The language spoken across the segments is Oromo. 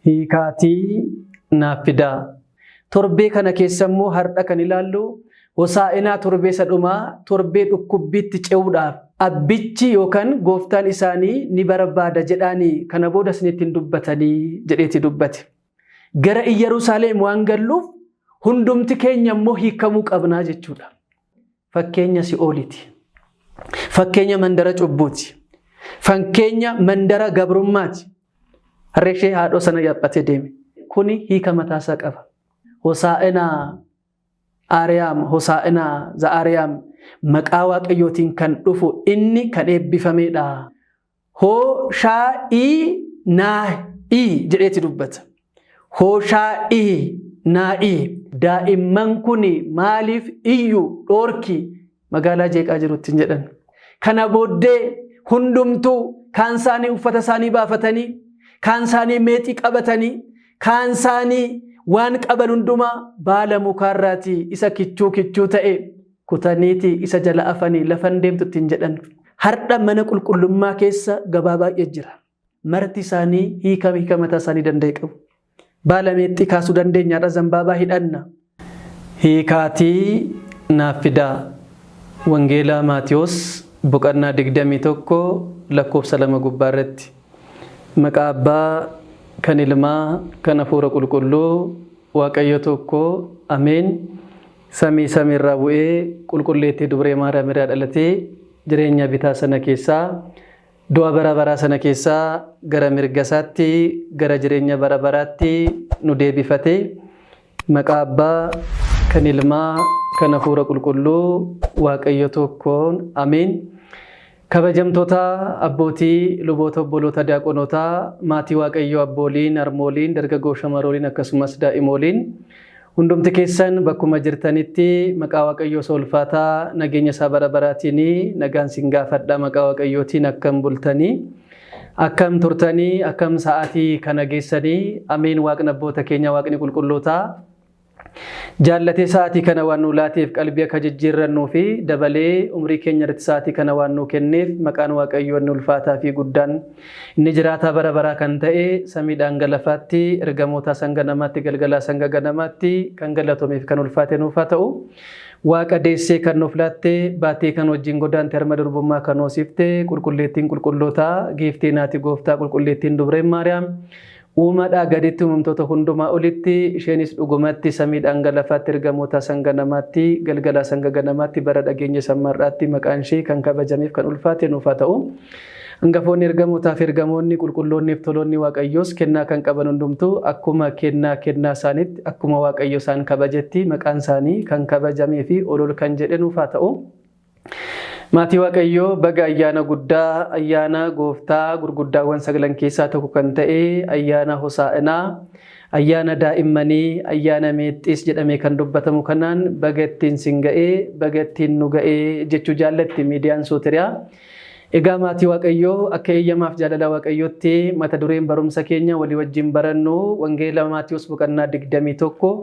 hiikaatii naaf fidaa. Torbee kana keessa immoo har'a kan ilaallu hosaa'inaa torbee sadhumaa torbee dhukkubbiitti ce'uudhaaf abbichi yookaan gooftaan isaanii ni barbaada jedhaanii kana booda isinitti dubbatanii jedheeti dubbate. Gara Yerusaalem waan galluuf hundumti keenya immoo hiikamuu qabnaa jechuudha. Fakkeenya Si'ooliti. Fakkeenya mandara cubbuuti. Fakkeenya mandara gabrummaati. Harreshee haadhoo sana yaabbatee deeme. Kuni hiika mataasaa qaba. Hosaa'inaa Aariyaam, Hosaa'inaa Za'aariyaam maqaa Waaqayyootiin kan dhufu inni kan eebbifamedha. Hooshaa'i naa'i jedheeti dubbata. Hooshaa'i naa'i. Daa'imman kuni maaliif iyyuu dhoorki magaalaa jeeqaa jirutti jedhan. Kana booddee hundumtuu kaan isaanii uffata isaanii baafatanii, kaan isaanii meexii qabatanii, kaan isaanii waan qaban hundumaa baala mukaarraati isa kichuu ta'e kutaniiti isa jala afanii lafan deemtutti jedhan. Har'a mana qulqullummaa keessa gabaa baay'ee jira. Marti isaanii hiika mataa isaanii danda'e qabu. Baala meexii kaasuu dandeenyaadha, zambaabaa hidhanna. Hiikaatii naaf fidaa. Wangeelaa Maatiyos boqonnaa 21 lakkoofsa 2 gubbaarratti. Maqaa Abbaa kan Ilmaa kan Hafuura Qulqulluu Waaqayyo tokko ameen. Samii samiirraa bu'ee qulqulleettee dubree Maariyaam irraa dhalatee jireenya bitaa sana keessaa du'a bara baraa sana keessaa gara mirga isaatti gara jireenya bara baraatti nu deebifate. Maqaa Abbaa kan Ilmaa kan Hafuura Qulqulluu Waaqayyo tokkoon ameen. Kabajamtoota abbootii luboota obboloota diyaaqonotaa maatii Waaqayyoo abbooliin harmooliin dargaggoo shamarooliin akkasumas daa'imooliin hundumti keessan bakkuma jirtanitti maqaa Waaqayyoo ulfaataa nageenya isaa bara baraatiin nagaan sin gaafadha. Maqaa Waaqayyootiin akkam bultanii akkam turtanii akkam sa'aatii kana geessanii ameen. Waaqni abboota keenya Waaqni qulqullootaa jaallatee sa'aatii kana waan nu laateef qalbii akka jijjiirrannuu fi dabalee umrii keenya irratti sa'aatii kana waan nu kenneef maqaan Waaqayyoo inni ulfaataa fi guddaan inni jiraataa bara baraa kan ta'e samiidhaan galafaatti ergamoota sanga namaatti galgalaa sanga ganamaatti kan galatomeef kan ulfaate nuuf haa ta'u. Waaqa deessee kan nuuf laatte baatee kan wajjin godaante harma durbummaa kan hoosifte qulqulleettiin qulqullootaa giiftee naati gooftaa qulqulleettiin dubreen Maariyaam. Uumaadhaa gaditti uumamtoota hundumaa olitti isheenis dhugumatti samiidhaan galafaatti ergamoota sanga namaatti galgalaa sanga ganamaatti bara dhageenya sammarraatti maqaan ishee kan kabajameef kan ulfaate nuuf haa ta'u. Hangafoonni ergamootaaf ergamoonni qulqulloonniif toloonni Waaqayyoos kennaa kan qaban hundumtuu akkuma kennaa isaaniitti akkuma Waaqayyo isaan kabajetti maqaan isaanii kan kabajamee fi ol kan jedhe nuuf haa ta'u. Maatii Waaqayyoo baga ayyaana guddaa ayyaana gooftaa gurguddaawwan sagalan keessaa tokko kan ta'e ayyaana Hosaa'inaa ayyaana daa'immanii ayyaana meexxiis jedhamee kan dubbatamu kanaan baga ittiin sin ga'ee baga ittiin nu ga'ee jechuu jaallatti miidiyaan Sootiriyaa. Egaa maatii Waaqayyoo akka eeyyamaaf jaalala Waaqayyootti mata dureen barumsa keenya walii wajjin barannu Wangeela Maatiyos boqonnaa 21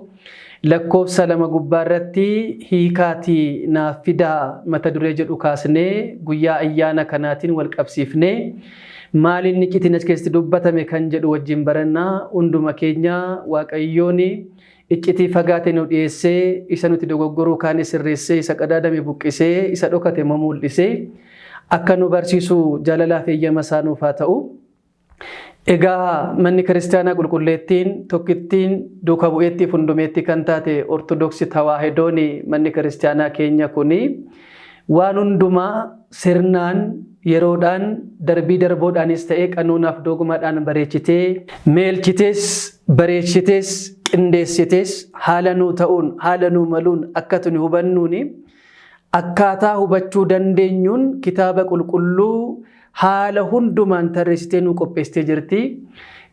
lakkoofsa 2 gubbaarratti hiikaatii naaf fidaa mata duree jedhu kaasnee guyyaa ayyaana kanaatiin wal qabsiifnee maaliin iccitiin as keessatti dubbatame kan jedhu wajjin barannaa. Hunduma keenya Waaqayyoon iccitii fagaate nu dhiyeessee isa nuti dogoggoruu kaane sirreessee isa qadaadame buqqisee isa dhokate mul'isee akka nu barsiisu jaalalaaf eeyyama isaa nuuf haa ta'u. Egaa manni kiristaanaa qulqulleettiin tokkittiin duuka bu'eetti fundumeetti kan taate Ortodoksii Tawaahidoon manni kiristaanaa keenya kuni waan hundumaa sirnaan yeroodhaan darbii darboodhaanis ta'ee qanuunaaf dogmaadhaan bareechitee meelchitees bareechitees qindeessitees haala nuu ta'uun haala nuu maluun akka tuni hubannuuni akkaataa hubachuu dandeenyuun kitaaba qulqulluu haala hundumaan tarreessitee nu qopheessitee jirti.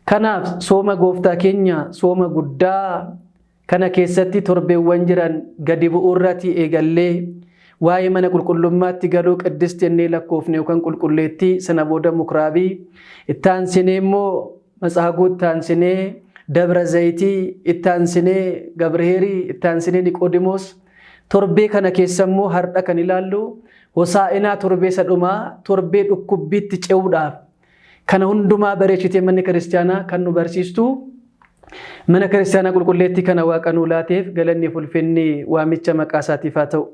Kanaaf sooma gooftaa keenya sooma guddaa kana keessatti torbeewwan jiran gadi bu'uurratti eegallee waa'ee mana qulqullummaatti galuu qiddist jennee lakkoofne yookaan qulqulleetti sana booda mukraabii itti aansinee immoo Matsaaguut itti aansinee Dabra Zayitii itti aansinee Gabriheerii itti aansinee Niqoodimoos. Torbee kana keessa immoo har'a kan ilaallu Hosaa'inaa torbee sadhumaa torbee dhukkubbiitti ce'uudhaaf kana hundumaa bareechitee manni kiristaanaa kan nu barsiistu Mana kiristaanaa qulqulleetti kana Waaqa nuu laateef galanni ulfinni waamicha maqaa isaatiif haa ta'u.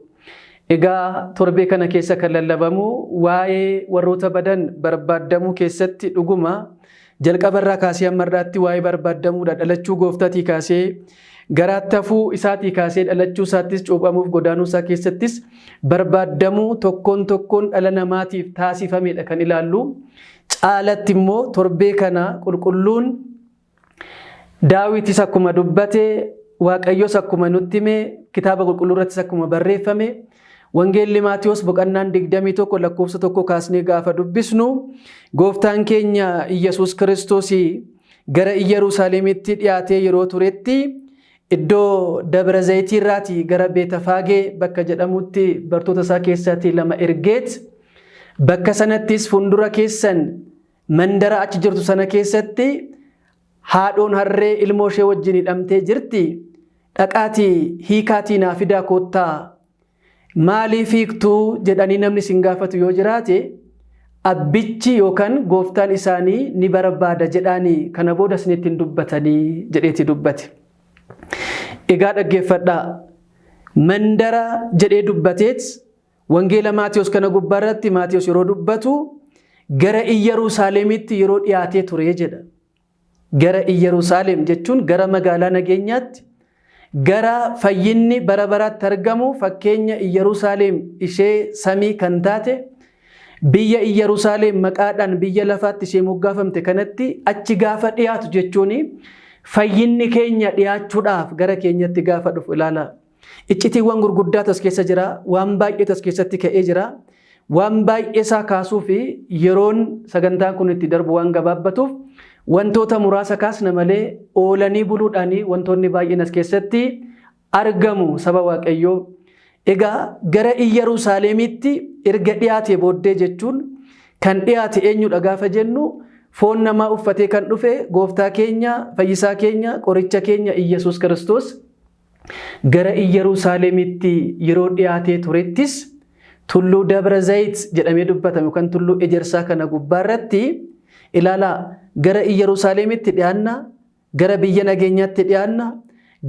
Egaa torbee kana keessa kan lallabamu waa'ee warroota badan barbaadamuu keessatti dhuguma jalqabarraa kaasee ammarraatti waa'ee barbaadamuudha. Dhalachuu gooftaatii kaasee garaatti hafuu isaatii kaasee dhalachuu isaattis cuuphamuuf godaanuu isaa keessattis barbaadamuu tokkoon dhala namaatiif taasifamedha kan ilaallu. Caalatti immoo torbee kana qulqulluun Daawitis akkuma dubbate Waaqayyos akkuma nutti hime kitaaba qulqulluu irrattis akkuma barreeffame Wangeelli Maatiyos boqonnaan 21 lakkoofsa 1 kaasnee gaafa dubbisnu gooftaan keenya Iyyasuus Kiristoos gara Yerusaalemitti dhiyaatee yeroo turetti iddoo Dabra Zayitii irraatii gara Beetafaagee bakka jedhamutti bartoota isaa keessatti 2 ergeet bakka sanattis fuuldura keessan mandara achi jirtu sana keessatti haadhoon harree ilmoo ishee wajjin hidhamtee jirti dhaqaatii hiikaatii naa fidaa koottaa maaliif hiiktuu jedhanii namni sin gaafatu yoo jiraate abbichi yookaan gooftaan isaanii ni barbaada jedhaanii kana booda isinitti dubbatanii jedheeti dubbate. Egaa dhaggeeffadhaa mandara jedhee dubbateet wangeela Maatiyos kana gubbaarratti Maatiyos yeroo dubbatu gara Yerusaalemitti yeroo dhiyaatee ture jedha. Gara Yerusaalem jechuun gara magaalaa nageenyaatti gara fayyinni bara baraatti argamu fakkeenya Yerusaalem ishee samii kan taate biyya Yerusaalem maqaadhaan biyya lafaatti ishee moggaafamte kanatti achi gaafa dhiyaatu jechuun fayyinni keenya dhiyaachuudhaaf gara keenyatti gaafa dhufu ilaala. Iccitiiwwan gurguddaa tas keessa jira, waan baay'ee tas keessatti ka'ee jira. Waan baay'ee isaa kaasuu fi yeroon sagantaan kun itti darbu waan gabaabbatuuf wantoota muraasa kaasna malee oolanii buluudhaanii wantoonni baay'een as keessatti argamu saba Waaqayyoo. Egaa gara Yerusaalemitti erga dhiyaate booddee jechuun kan dhiyaate eenyudha gaafa jennu foon namaa uffatee kan dhufe gooftaa keenya fayyisaa keenya qoricha keenya Iyyasuus Kiristoos gara Yerusaalemitti yeroo dhiyaatee turettis tulluu Dabra Zayit jedhamee dubbatame yookaan tulluu ejersaa kana gubbaarratti ilaala gara Yerusaalemitti dhiyaanna gara biyya nageenyaatti dhiyaanna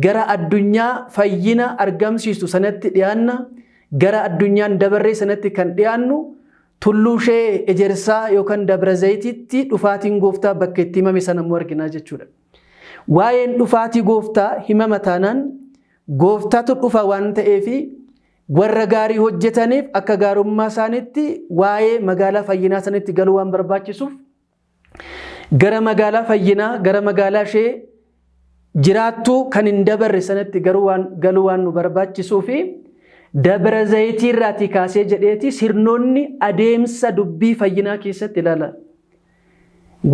gara addunyaa fayyina argamsiistu sanatti dhiyaanna gara addunyaan dabarree sanatti kan dhiyaannu tulluu ishee ejersaa yookaan Dabra Zayititti dhufaatiin gooftaa bakka itti himame sana immoo arginaa jechuudha. Waa'een dhufaatii gooftaa himama taanaan gooftaatu dhufa waan ta'eefi warra gaarii hojjetaniif akka gaarummaa isaaniitti waa'ee magaalaa fayyinaa sanatti galuu waan barbaachisuuf gara magaalaa fayyinaa gara magaalaa ishee jiraattuu kan hin dabarre sanatti galuu waan nu barbaachisuu fi Dabra Zayitii irraatii kaasee jedheeti sirnoonni adeemsa dubbii fayyinaa keessatti ilaala.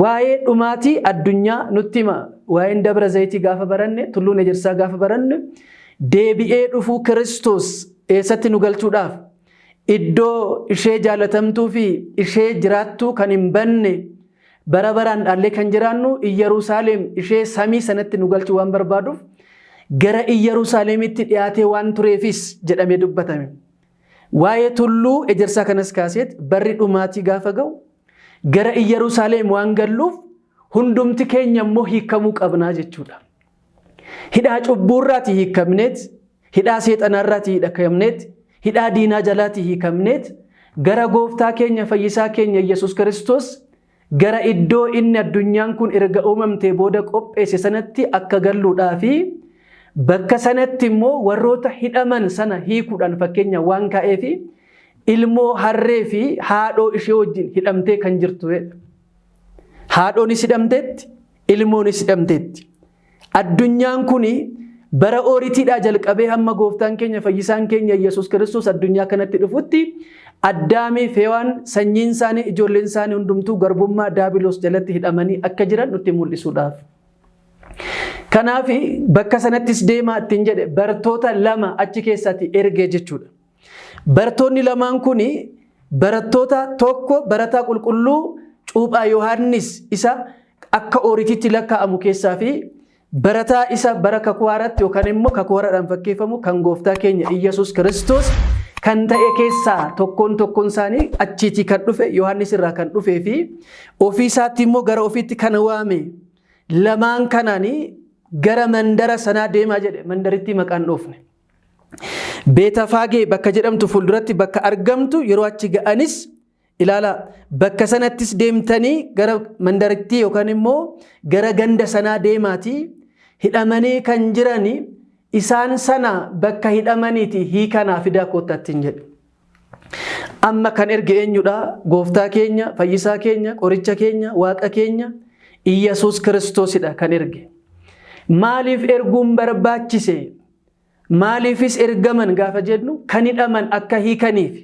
Waa'ee dhumaatii addunyaa nutti hima. Waa'een Dabra Zayitii gaafa baranne tulluun ejersaa gaafa baranne deebi'ee dhufuu Kiristoos eessatti nu galchuudhaaf iddoo ishee jaalatamtuu fi ishee jiraattuu kan hin banne bara baraan dhaallee kan jiraannu Yerusaalem ishee samii sanatti nu galchuu waan barbaaduuf gara Yerusaalemitti dhiyaatee waan tureefis jedhamee dubbatame. Waa'ee tulluu ejersaa kanas kaaseet barri dhumaatii gaafa ga'u gara Yerusaalem waan galluuf hundumti keenya immoo hiikamuu qabnaa jechuudha. Hidhaa cubbuurraatii hiikamneet, hidhaa seexanaarraatii hiikamneet, hidhaa diinaa jalaatii hiikamneet gara gooftaa keenya fayyisaa keenya Iyyasuus Kiristoos gara iddoo inni addunyaan kun erga uumamtee booda qopheesse sanatti akka galluudhaa fi bakka sanatti immoo warroota hidhaman sana hiikuudhaan fakkeenya waan ka'ee fi ilmoo harree fi haadhoo ishee wajjin hidhamtee kan jirtudha. Haadhoonis hidhamteetti, ilmoonis hidhamteetti. Addunyaan kun bara ooritiidhaa jalqabee hamma gooftaan keenya fayyisaan keenya Iyyasuus Kiristoos addunyaa kanatti dhufutti Addaamii fi Hewaan sanyiin isaanii ijoolleen isaanii hundumtuu garbummaa daabiloos jalatti hidhamanii akka jiran nutti mul'isuudhaaf. Kanaaf bakka sanattis deemaa ittiin jedhe bartoota 2 achi keessatti ergee jechuudha. Bartoonni lamaan kun barattoota tokko barataa qulqulluu cuuphaa Yohaannis isa akka ooritiitti lakkaa'amu keessaa fi barataa isa bara kakooratti yookaan immoo kakooradhaan fakkeeffamu kan gooftaa keenya Iyyasuus Kiristoos kan ta'e keessaa tokkoon isaanii achiitii kan dhufe Yohaannis irraa kan dhufee fi ofii isaatti immoo gara ofiitti kan waame lamaan kanaanii gara mandara sanaa deemaa jedhe. Mandaritti maqaan dhoofne. Beetafaagee bakka jedhamtu fuulduratti bakka argamtu yeroo achi ga'anis ilaala bakka sanattis deemtanii gara mandaritti yookaan immoo gara ganda sanaa deemaatii hidhamanii kan jirani isaan sana bakka hidhamaniiti hiikanaa fidaa koottattiin jedhe. Amma kan erge eenyudha? Gooftaa keenya, fayyisaa keenya, qoricha keenya, waaqa keenya Iyyesuus Kiristoosidha kan erge. Maaliif erguun barbaachise? Maaliifis ergaman gaafa jedhu kan hidhaman akka hiikaniif.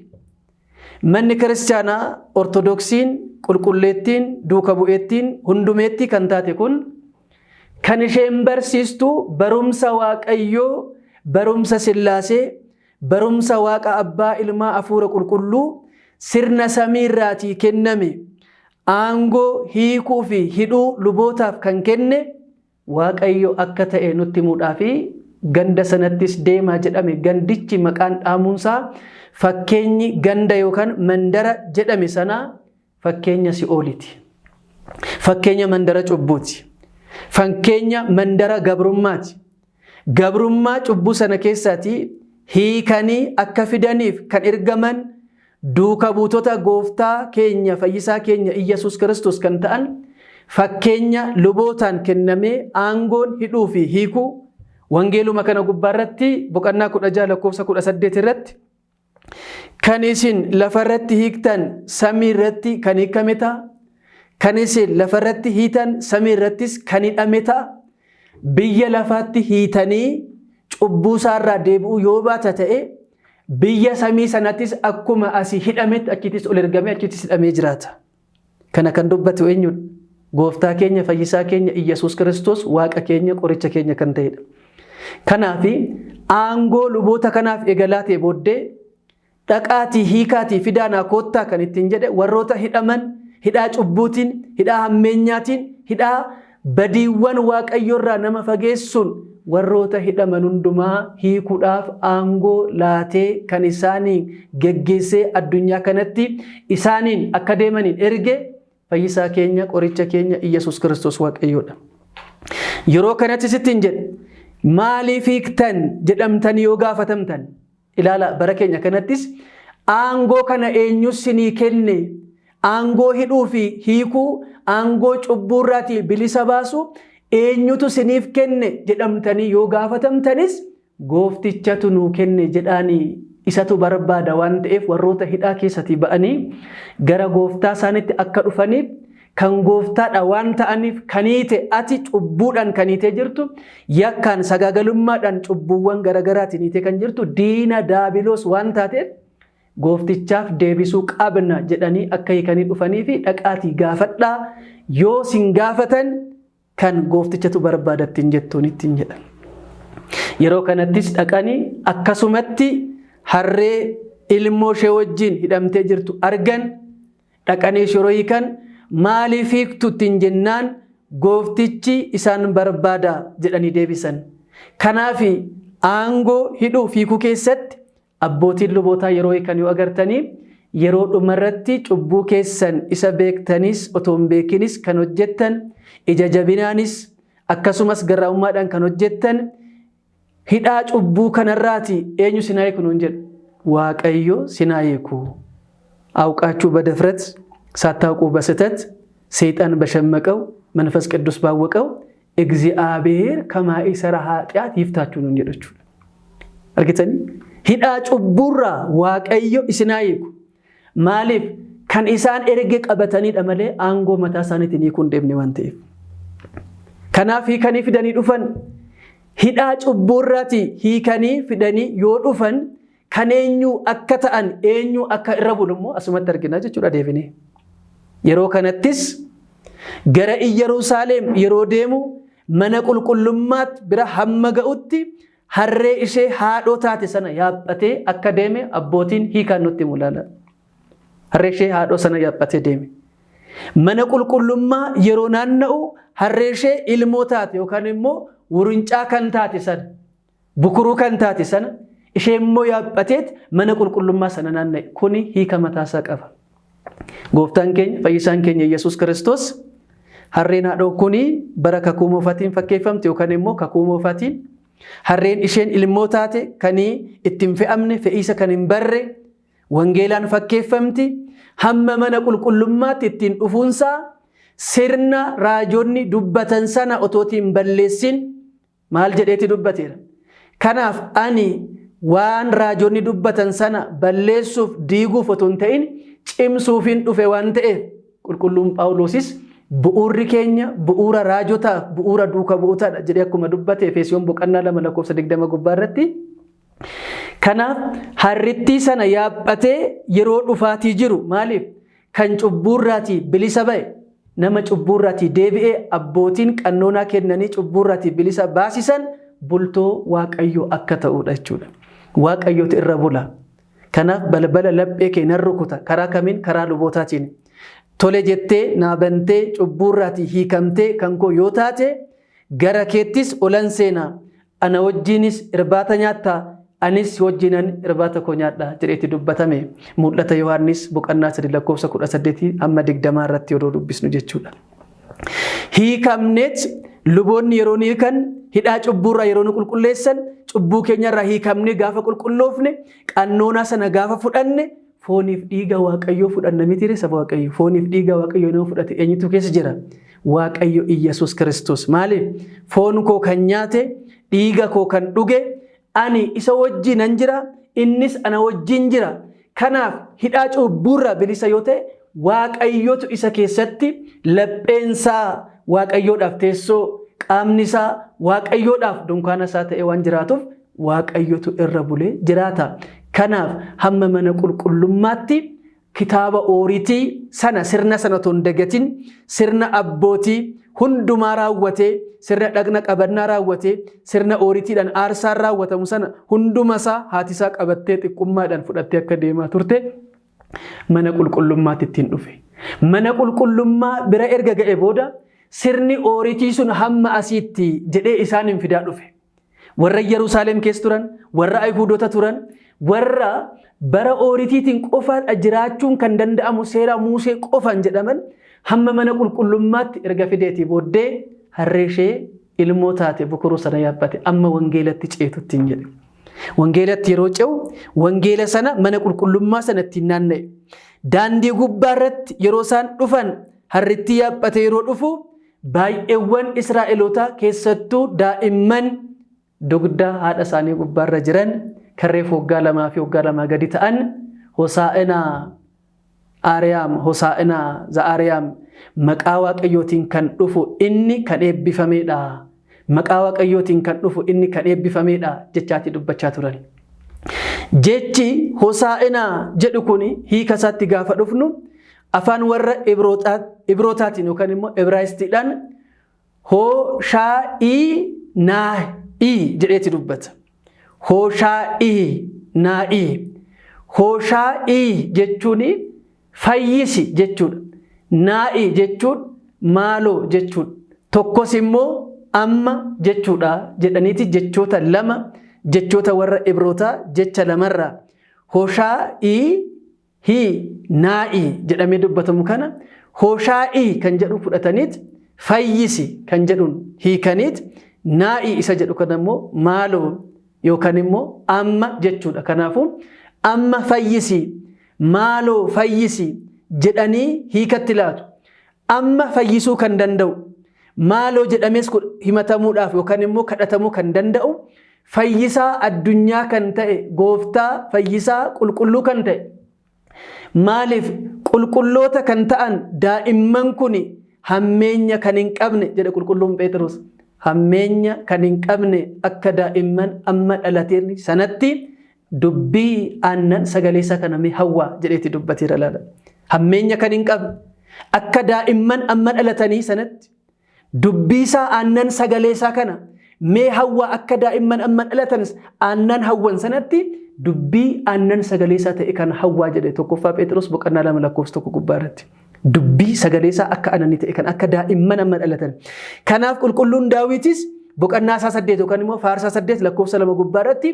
Manni kiristaanaa ortodoksiin, qulqulleettiin, duuka bu'eettiin, hundumeetti kan taate kun kan isheen barsiistu barumsa Waaqayyoo, barumsa Sillaasee, barumsa Waaqa Abbaa Ilmaa Hafuura Qulqulluu sirna samiirraatii kenname aangoo hiikuu fi hidhuu lubootaaf kan kenne Waaqayyo akka ta'e nutti himuudhaa fi ganda sanattis deemaa jedhame. Gandichi maqaan dhaamuunsaa fakkeenyi ganda yookaan mandara jedhame sana fakkeenya Si'ooliti. Fakkeenya mandara cubbuuti. Fakkeenya mandara gabrummaati. Gabrummaa cubbuu sana keessaati hiikanii akka fidaniif kan ergaman duuka buutota gooftaa keenya fayyisaa keenya Iyyesuus Kiristoos kan ta'an fakkeenya lubootaan kennamee aangoon hidhuu fi hiikuu. Wangeeluma kana gubbaarratti boqonnaa 16:18 irratti kan isin lafarratti hiiktan samiirratti kan hiikame ta'a. Kan isin lafarratti hiitan samiirrattis kan hidhame ta'a. Biyya lafaatti hiitanii cubbuu isaarraa deebi'uu yoo baata ta'e biyya samii sanattis akkuma asii hidhametti achittis ol ergamee achittis hidhamee jiraata. Kana kan dubbatu eenyudha? Gooftaa keenya fayyisaa keenya Iyyesuus Kiristoos waaqa keenya qoricha keenya kan ta'edha. Kanaaf aangoo luboota kanaaf eegalaa ta'e booddee dhaqaatii hiikaatii fidaanaa koottaa kan ittiin jedhe warroota hidhaman hidhaa cubbuutiin, hidhaa hammeenyaatiin, hidhaa badiiwwan Waaqayyoorraa nama fageessuun warroota hidhaman hundumaa hiikuudhaaf aangoo laatee kan isaanii geggeessee addunyaa kanatti isaaniin akka deemaniin erge fayyisaa keenya qoricha keenya Iyyesuus Kiristoos Waaqayyoodha. Yeroo kanatti sittiin jedhe maaliif hiiktan jedhamtanii yoo gaafatamtan ilaala bara keenya kanattis aangoo kana eenyu sinii kenne? Aangoo hidhuu fi hiikuu, aangoo cubbuurraatii bilisa baasu eenyutu siniif kenne jedhamtanii yoo gaafatamtanis gooftichatu nuu kenne jedhaanii isatu barbaada waan ta'eef warroota hidhaa keessatii ba'anii gara gooftaa isaaniitti akka dhufaniif kan gooftaadha waan ta'aniif kaniite ati cubbuudhaan kaniitee jirtu yakkaan sagaagalummaadhaan cubbuuwwan garagaraatiin hiitee kan jirtu diina daabiloos waan taateef gooftichaaf deebisuu qabna jedhanii akka hiikanii dhufanii fi dhaqaatii gaafadhaa yoo sin gaafatan kan gooftichatu barbaadattiin jettuun ittiin jedhan. Yeroo kanattis dhaqanii akkasumatti harree ilmoo ishee wajjin hidhamtee jirtu argan dhaqanii yeroo hiikan maaliif hiiktu ittiin jennaan gooftichi isaan barbaada jedhanii deebisan. Kanaaf aangoo hidhuu hiikuu keessatti abbootiin lubootaa yeroo hiikan yoo agartanii yeroo dhumarratti cubbuu keessan isa beektanis otoo hin beekinis kan hojjettan ija jabinaanis akkasumas garraamummaadhaan kan hojjettan hidhaa cubbuu kanarraati eenyu sinaa hiiku nuun jedhu Waaqayyo sinaa hiiku አውቃችሁ በድፍረት ሳታውቁ በስህተት ሰይጣን በሸመቀው መንፈስ ቅዱስ ባወቀው እግዚአብሔር ከማይሰራ ኃጢአት ይፍታችሁ ነው እንጀደችሁ አርግተኒ ሂዳ ጩቡራ Waaqayyo isinaa hiiku maaliif kan isaan erge qabatanii dhamale aangoo mataa isaaniitiin hiikuu hin deemne waan ta'eef kanaaf hiikanii fidanii dhufan hidhaa cubbuurraati hiikanii fidanii yoo dhufan kan eenyu akka ta'an eenyu akka irra bulummoo asumatti argina jechuudha deebinee yeroo kanattis gara Yerusaalem yeroo deemu mana qulqullummaatti bira hamma ga'utti harree ishee haadhoo taate sana yaabbatee akka deeme abbootiin hiikaan nutti mul'ala. Harree ishee haadhoo sana yaabbatee deeme. Mana qulqullummaa yeroo naanna'u harree ishee ilmoo taate yookaan immoo wuruncaa kan taate sana bukuruu kan taate sana ishee immoo yaabbateet mana qulqullummaa sana naanna'e kuni hiika mataasaa qaba. Gooftaan keenya fayyisaan keenya Iyyesuus Kiristoos harreen haadhoo kuni bara kakuu moofatiin fakkeeffamte yookaan immoo kakuu moofatiin harreen isheen ilmoo taate kanii ittiin fe'amne fe'iisa kan hin barre wangeelaan fakkeeffamti hamma mana qulqullummaatti ittiin dhufuunsaa sirna raajonni dubbatan sana otootiin balleessin maal jedheeti dubbateera. Kanaaf ani waan raajonni dubbatan sana balleessuuf diiguuf otoo hin ta'in cimsuufin dhufe waan ta'eef qulqulluun Phaawulosis bu'uurri keenya bu'uura raajotaaf bu'uura duuka bu'uutaadha jedhee akkuma dubbate Efesoon boqonnaa 2:20 gubbaarratti. Kanaaf harrittii sana yaabbatee yeroo dhufaatii jiru maaliif kan cubbuurraatii bilisa ba'e nama cubbuurraatii deebi'ee abbootiin qannoonaa kennanii cubbuurraatii bilisa baasisan bultoo Waaqayyoo akka ta'uudha jechuudha. Waaqayyootu irra bula. Kanaaf balbala laphee kee nan rukuta karaa kamiin karaa lubootaatiin. Tole jettee naabantee cubbuurraatii hiikamtee kan koo yoo taate gara keettis olan seenaa ana wajjinis irbaata nyaattaa anis wajjinan irbaata koo nyaadhaa jedheeti dubbatame mul'ata Yohaannis boqonnaa 3:18-20 irratti yeroo dubbisnu jechuudha. Hiikamneet luboonni yeroo hiikan hidhaa cubbuurraa yeroo nu qulqulleessan cubbuu keenyarraa hiikamne gaafa qulqulloofne qannoonaa sana gaafa fudhanne fooniif dhiiga Waaqayyoo fudhanna miti saba Waaqayyoo fooniif dhiiga Waaqayyoo nama fudhate eenyutu keessa jira Waaqayyo Iyyesuus Kiristoos maaliif foon koo kan nyaate dhiiga koo kan dhuge ani isa wajjinan jira innis ana wajjin jira kanaaf hidhaa cubbuurraa bilisa yoo ta'e Waaqayyootu isa keessatti lapheensaa Waaqayyoodhaaf teessoo qaamni isaa Waaqayyoodhaaf dunkaana isaa ta'e waan jiraatuuf Waaqayyootu irra bulee jiraata. Kanaaf hamma mana qulqullummaatti kitaaba ooriitii sana sirna sana ton dagatin sirna abbootii hundumaa raawwatee sirna dhagna qabannaa raawwatee sirna ooriitiidhaan aarsaan raawwatamu sana hunduma isaa haati isaa qabattee xiqqummaadhaan fudhattee akka deemaa turte mana qulqullummaatti ittiin dhufe. Mana qulqullummaa bira erga ga'e booda sirni ooriitii sun hamma asiitti jedhee isaan hin fidaa dhufe. Warra Yerusaalem keessa turan warra Ayhuudota turan warra bara ooriitiitiin qofa jiraachuun kan danda'amu seera Musee qofaan jedhaman hamma mana qulqullummaatti erga fideetii booddee harree ishee ilmoo taate bukuruu sana yaabbate amma wangeelatti ceetutti hin jedhe. Wangeelatti yeroo ce'u wangeela sana mana qulqullummaa sanatti naanna'e. Daandii gubbaarratti yeroo isaan dhufan harritti yaabbate yeroo dhufu baay'eewwan Israa'eloota keessattuu daa'imman dugda haadha isaanii gubbaarra jiran karree waggaa 2 fi waggaa 2 gadi ta'an Hosaa'inaa Aariyaam Hosaa'inaa Za'aariyaam maqaa Waaqayyootiin kan dhufu inni kan eebbifameedha maqaa Waaqayyootiin kan dhufu inni kan eebbifameedha jechaati dubbachaa turan. Jechi Hosaa'inaa jedhu kun hiika isaatti gaafa dhufnu afaan warra Ibrootaatiin yookaan immoo Ibraayistiidhaan Hoshaa'ii Naa'i jedheeti dubbata. Hoshaa'ii Naa'i. Hoshaa'ii jechuun fayyisi jechuudha. Naa'i jechuun maaloo jechuudha. Tokkos immoo amma jechuudha jedhaniiti jechoota lama jechoota warra Ibrootaa jecha lamarraa Hoshaa'ii hi Naa'i jedhamee dubbatamu kana Hoshaa'ii kan jedhu fudhataniit fayyisi kan jedhuun hiikaniit Naa'i isa jedhu kan immoo maaloo yookaan immoo amma jechuudha. Kanaafuu amma fayyisi maaloo fayyisi jedhanii hiikatti laatu. Amma fayyisuu kan danda'u maaloo jedhamees himatamuudhaaf yookaan immoo kadhatamuu kan danda'u fayyisaa addunyaa kan ta'e gooftaa fayyisaa qulqulluu kan ta'e maaliif qulqulloota kan ta'an daa'imman kun hammeenya kan hin qabne jedhe qulqulluun Phexros. Hammeenya kan hin qabne akka daa'imman amma dhalateen sanatti dubbii aannan sagalee isaa kana mee hawwaa jedheeti dubbateera laala. Hammeenya kan hin qabne akka daa'imman amma dhalatanii sanatti dubbii isaa aannan sagalee isaa kana mee hawwaa akka daa'imman amma dhalatan aannan hawwan sanatti dubbii aannan sagalee isaa ta'e kan hawwaa jedhe tokkoffaa Phexros boqonnaa 2:1 gubbaarratti. Dubbii sagalee isaa akka aannan ta'e kan akka daa'imman amma dhalatan. Kanaaf qulqulluun Daawitis boqonnaa 8 yookaan immoo faarsaa 8:2 gubbaarratti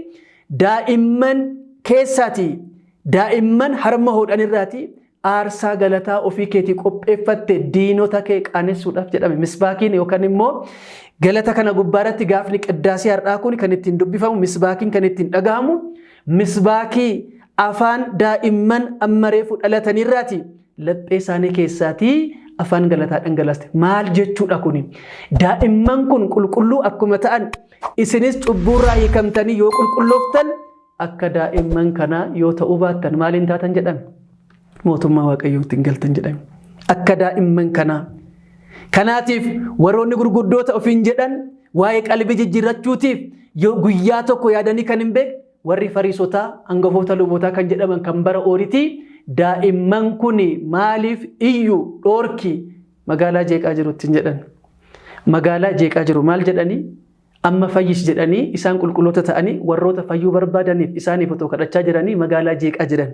daa'imman keessaati daa'imman harma hodhanirraati aarsaa galataa ofii keetii qopheeffatte diinota kee qaanessuudhaaf jedhame. Misbaakiin yookaan immoo galata kana gubbaarratti gaafni qiddaasii har'aa kun kan ittiin dubbifamu, misbaakiin kan ittiin dhagahamu, misbaakii afaan daa'imman amma reefu dhalatanirraati laphee isaanii keessaatii afaan galataa dhangalaaste. Maal jechuudha kuni? Daa'imman kun qulqulluu akkuma ta'an isinis cubbuurraa hiikamtanii yoo qulqullooftan akka daa'imman kanaa yoo ta'uu baattan maaliin taatan jedhame? Mootummaa Waaqayyootti hin galtan jedhame. Akka daa'imman kanaa. Kanaatiif warroonni gurguddoota ofiin jedhan waa'ee qalbii jijjiirrachuutiif yoo guyyaa tokko yaadanii kan hin beekne warri Fariisotaa, hangafoota lubootaa kan jedhaman kan bara ooritii daa'imman kun maaliif iyyuu dhoorki magaalaa jeeqaa jirutti hin jedhan. Magaalaa jeeqaa jiru maal jedhanii? Amma fayyis jedhanii isaan qulqulloota ta'anii warroota fayyuu barbaadaniif isaaniif otoo kadhachaa jiranii magaalaa jeeqaa jiran.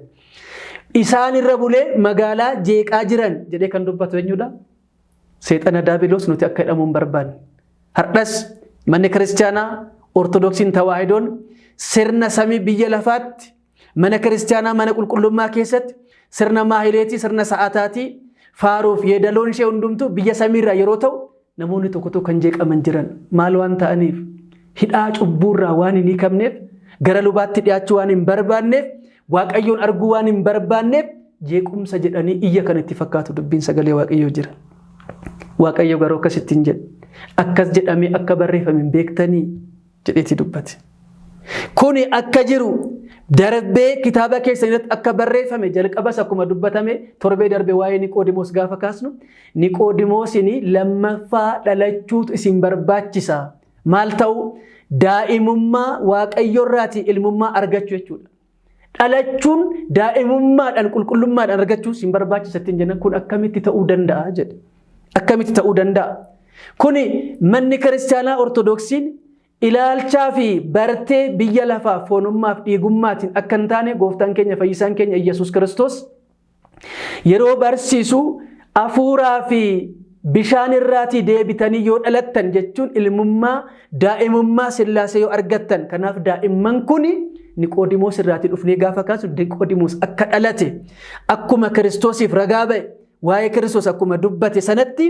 Isaan irra bulee magaalaa jeeqaa jiran jedhee kan dubbatu eenyudha? Seexana Daabiloos nuti akka hidhamuun barbaanne. Har'as manni kiristaanaa Ortodoksiin Tawaahidoon sirna samii biyya lafaatti mana kiristaanaa mana qulqullummaa keessatti sirna maahileetii sirna sa'ataatii faaruuf yeedaloon ishee hundumtuu biyya samiirraa yeroo ta'u namoonni tokko kan jeeqaman jiran maal waan ta'aniif hidhaa cubbuurraa waan hin hiikamneef gara lubaatti dhiyaachuu waan hin barbaanneef Waaqayyoon arguu waan hin barbaanneef jeequmsa jedhanii iyya kan itti fakkaatu dubbiin sagalee Waaqayyoo jira. Waaqayyo garuu akkasittiin jedhe akkas jedhamee akka barreeffame beektanii jedheeti dubbate. Kuni akka jiru darbee kitaaba keessanitti akka barreeffame jalqabas akkuma dubbatame torbee darbee waa'ee Niqoodimoos gaafa kaasnu Niqoodimoosini lammaffaa dhalachuutu isin barbaachisa. Maal ta'u? Daa'imummaa Waaqayyoorraati ilmummaa argachuu jechuudha. Dhalachuun daa'imummaadhaan qulqullummaadhaan argachuu isin barbaachisattiin jenna. Kun akkamitti ta'uu danda'a jedhe. Akkamitti ta'uu danda'a? Kuni manni kiristaanaa Ortodoksiin ilaalchaa fi bartee biyya lafaa foonummaaf dhiigummaatiin akka hin taane gooftaan keenya fayyisaan keenya Iyyasuus Kiristoos yeroo barsiisu hafuuraa fi bishaan irraatii deebitanii yoo dhalattan jechuun ilmummaa daa'imummaa Sillaasee yoo argattan. Kanaaf daa'imman kuni Niqoodimoos irraatii dhufnee gaafa kaasu Niqoodimoos akka dhalate akkuma Kiristoosiif ragaa ba'e waa'ee Kiristoos akkuma dubbate sanatti